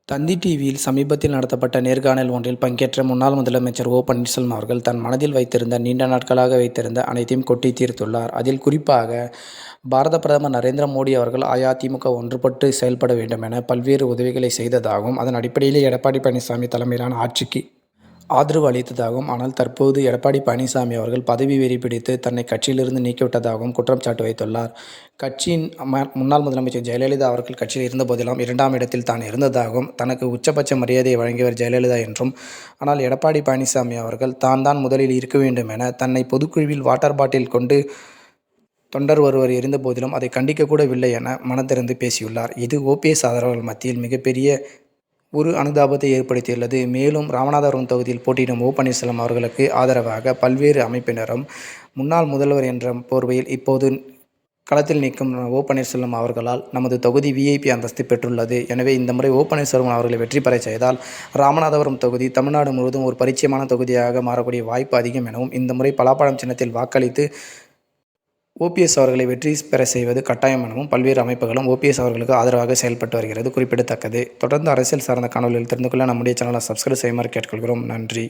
தந்தி டிவியில் சமீபத்தில் நடத்தப்பட்ட நேர்காணல் ஒன்றில் பங்கேற்ற முன்னாள் முதலமைச்சர் ஓ. பன்னீர்செல்வம் அவர்கள் தன் மனதில் வைத்திருந்த நீண்ட நாட்களாக வைத்திருந்த அனைத்தையும் கொட்டி தீர்த்துள்ளார். அதில் குறிப்பாக பாரத பிரதமர் நரேந்திர மோடி அவர்கள் அஇஅதிமுக ஒன்றுபட்டு செயல்பட வேண்டும் என பல்வேறு உதவிகளை செய்ததாகவும், அதன் அடிப்படையிலே எடப்பாடி பழனிசாமி தலைமையிலான ஆட்சிக்கு ஆதரவு அளித்ததாகவும், ஆனால் தற்போது எடப்பாடி பழனிசாமி அவர்கள் பதவி வெறி பிடித்து தன்னை கட்சியிலிருந்து நீக்கிவிட்டதாகவும் குற்றம் சாட்டு வைத்துள்ளார். கட்சியின் முன்னாள் முதலமைச்சர் ஜெயலலிதா அவர்கள் கட்சியில் இருந்தபோதெல்லாம் 2ஆம் இடத்தில் தான் இருந்ததாகவும், தனக்கு உச்சபட்ச மரியாதையை வழங்கியவர் ஜெயலலிதா என்றும், ஆனால் எடப்பாடி பழனிசாமி அவர்கள் தான் முதலில் இருக்க வேண்டும் என தன்னை பொதுக்குழுவில் வாட்டர் பாட்டில் கொண்டு தொண்டர் ஒருவர் இருந்தபோதிலும் அதை கண்டிக்கக்கூடவில்லை என மனந்திறந்து பேசியுள்ளார். இது ஓபிஎஸ் ஆதரவாளர்கள் மத்தியில் மிகப்பெரிய ஒரு அனுதாபத்தை ஏற்படுத்தியுள்ளது. மேலும் ராமநாதபுரம் தொகுதியில் போட்டியிடும் ஓ. பன்னீர்செல்வம் அவர்களுக்கு ஆதரவாக பல்வேறு அமைப்பினரும் முன்னாள் முதல்வர் என்ற போர்வையில் இப்போது களத்தில் நிற்கும் ஓ. பன்னீர்செல்வம் அவர்களால் நமது தொகுதி விஐபி அந்தஸ்து பெற்றுள்ளது. எனவே இந்த முறை ஓ. பன்னீர்செல்வம் அவர்களை வெற்றி பெற செய்தால் ராமநாதபுரம் தொகுதி தமிழ்நாடு முழுவதும் ஒரு பரிச்சயமான தொகுதியாக மாறக்கூடிய வாய்ப்பு அதிகம் எனவும், இந்த முறை பலாப்பழம் சின்னத்தில் வாக்களித்து ஓபிஎஸ் அவர்களை வெற்றி பெற செய்வது கட்டாயம் எனவும் பல்வேறு அமைப்புகளும் ஓபிஎஸ் அவர்களுக்கு ஆதரவாக செயல்பட்டு வருகிறது குறிப்பிடத்தக்கது. தொடர்ந்து அரசியல் சார்ந்த காணொலியில் தெரிந்து கொள்ள நம்முடைய சேனலை சப்ஸ்கிரைப் செய்யுமாறு கேட்டுக்கொள்கிறோம். நன்றி.